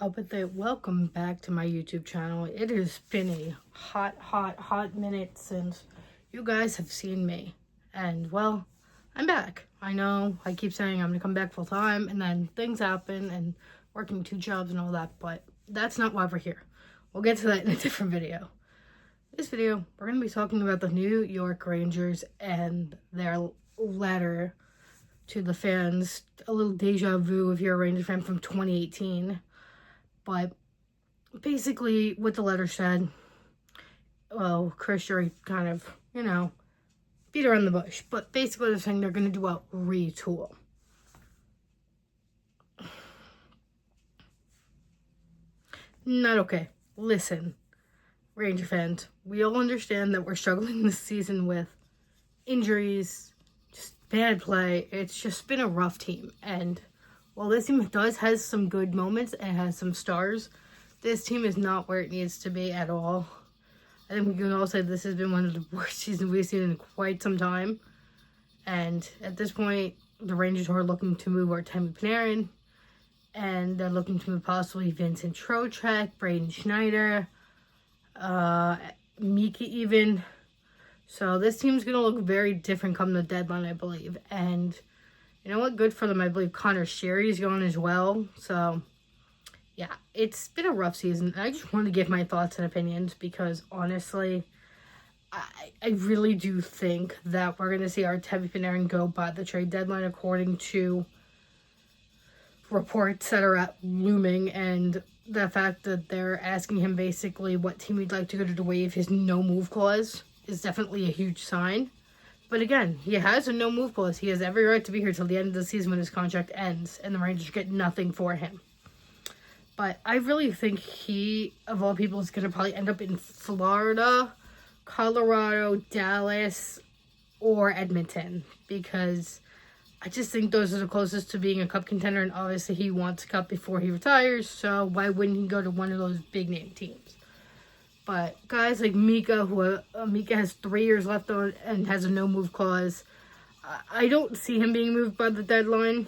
Up with it. Welcome back to my YouTube channel. It has been a hot minute since you guys have seen me. And, well, I'm back. I know I keep saying I'm going to come back full time, and then things happen, and working 2 jobs and all that, but that's not why we're here. We'll get to that in a different video. This video, we're going to be talking about the New York Rangers and their letter to the fans. A little deja vu if you're a Rangers fan from 2018. But basically what the letter said, well, Chris Drury kind of, beat around the bush. But basically they're saying they're going to do a retool. Not okay. Listen, Ranger fans, we all understand that we're struggling this season with injuries, just bad play. It's just been a rough team. And while this team has some good moments and has some stars, this team is not where it needs to be at all. I think we can all say this has been one of the worst seasons we've seen in quite some time. And at this point, the Rangers are looking to move Artemi Panarin, and they're looking to move possibly Vincent Trocheck, Braden Schneider, Mika even. So this team's going to look very different come the deadline, I believe. And you know what? Good for them. I believe Connor Sherry's going as well. So, yeah, it's been a rough season. I just wanted to give my thoughts and opinions because, honestly, I really do think that we're going to see Artemi Panarin go by the trade deadline according to reports that are looming, and the fact that they're asking him basically what team he'd like to go to waive his no-move clause is definitely a huge sign. But again, he has a no-move clause. He has every right to be here till the end of the season when his contract ends, and the Rangers get nothing for him. But I really think he, of all people, is going to probably end up in Florida, Colorado, Dallas, or Edmonton, because I just think those are the closest to being a cup contender, and obviously he wants a cup before he retires, so why wouldn't he go to one of those big-name teams? But guys like Mika, who Mika has 3 years left on and has a no-move clause, I don't see him being moved by the deadline.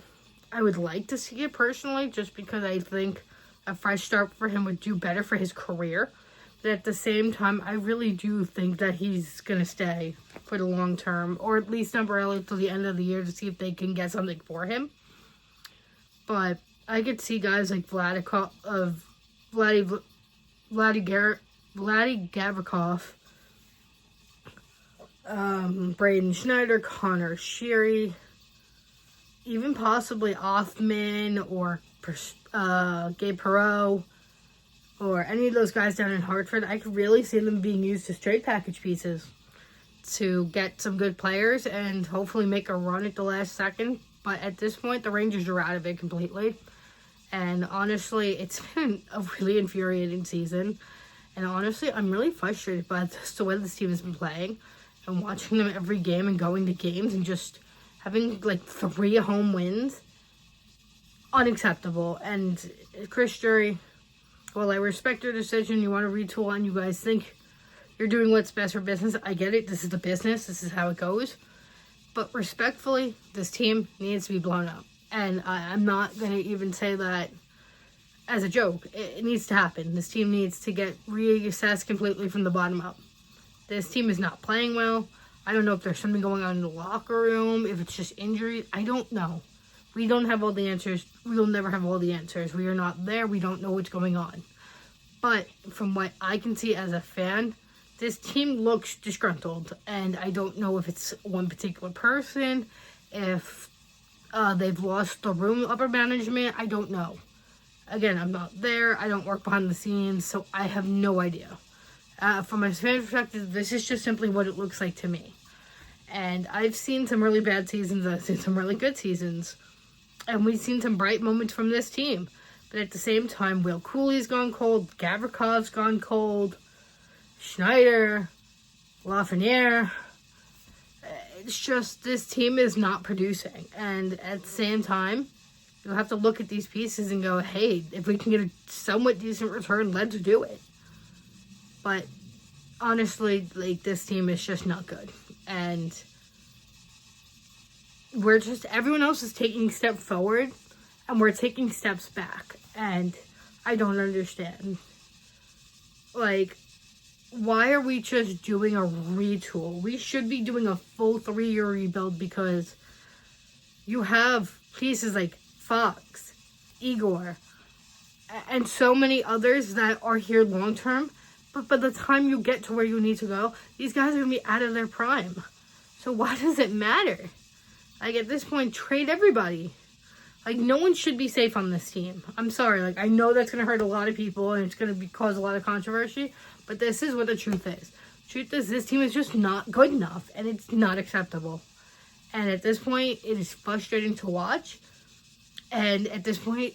I would like to see it personally, just because I think a fresh start for him would do better for his career. But at the same time, I really do think that he's going to stay for the long term, or at least temporarily till the end of the year to see if they can get something for him. But I could see guys like Vladdy Gavrikov, Braden Schneider, Connor Sherry, even possibly Othman or Gabe Perreault, or any of those guys down in Hartford. I could really see them being used as trade package pieces to get some good players and hopefully make a run at the last second. But at this point, the Rangers are out of it completely. And honestly, it's been a really infuriating season. And honestly, I'm really frustrated by the way this team has been playing and watching them every game and going to games and just having like 3 home wins. Unacceptable. And Chris Drury, well, I respect your decision. You want to retool and you guys think you're doing what's best for business. I get it. This is the business. This is how it goes. But respectfully, this team needs to be blown up. And I'm not going to even say that as a joke. It needs to happen. This team needs to get reassessed completely from the bottom up. This team is not playing well. I don't know if there's something going on in the locker room, if it's just injuries. I don't know. We don't have all the answers. We will never have all the answers. We are not there. We don't know what's going on. But from what I can see as a fan, this team looks disgruntled. And I don't know if it's one particular person, if they've lost the room upper management. I don't know. Again, I'm not there. I don't work behind the scenes, so I have no idea. From a fan perspective, this is just simply what it looks like to me. And I've seen some really bad seasons. I've seen some really good seasons. And we've seen some bright moments from this team. But at the same time, Will Cooley's gone cold. Gavrikov's gone cold. Schneider. Lafreniere. It's just, this team is not producing. And at the same time, you'll have to look at these pieces and go, hey, if we can get a somewhat decent return, let's do it. But honestly, like, this team is just not good. And everyone else is taking a step forward and we're taking steps back. And I don't understand. Like, why are we just doing a retool? We should be doing a full 3-year rebuild because you have pieces like Fox, Igor, and so many others that are here long term. But by the time you get to where you need to go, these guys are going to be out of their prime. So why does it matter? Like, at this point, trade everybody. Like, no one should be safe on this team. I'm sorry. Like, I know that's going to hurt a lot of people and it's going to cause a lot of controversy. But this is what the truth is. Truth is, this team is just not good enough. And it's not acceptable. And at this point, it is frustrating to watch. And at this point,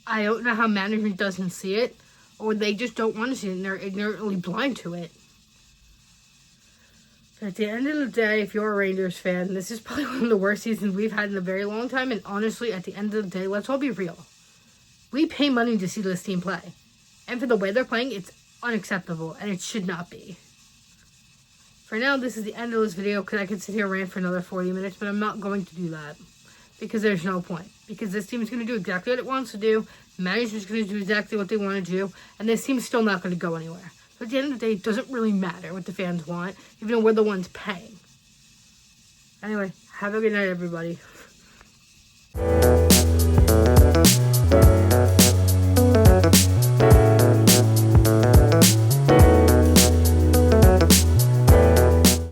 I don't know how management doesn't see it. Or they just don't want to see it and they're ignorantly blind to it. But at the end of the day, if you're a Rangers fan, this is probably one of the worst seasons we've had in a very long time. And honestly, at the end of the day, let's all be real. We pay money to see this team play. And for the way they're playing, it's unacceptable. And it should not be. For now, this is the end of this video because I could sit here and rant for another 40 minutes. But I'm not going to do that. Because there's no point. Because this team is going to do exactly what it wants to do. Management's going to do exactly what they want to do. And this team's still not going to go anywhere. So at the end of the day, it doesn't really matter what the fans want. Even though we're the ones paying. Anyway, have a good night, everybody.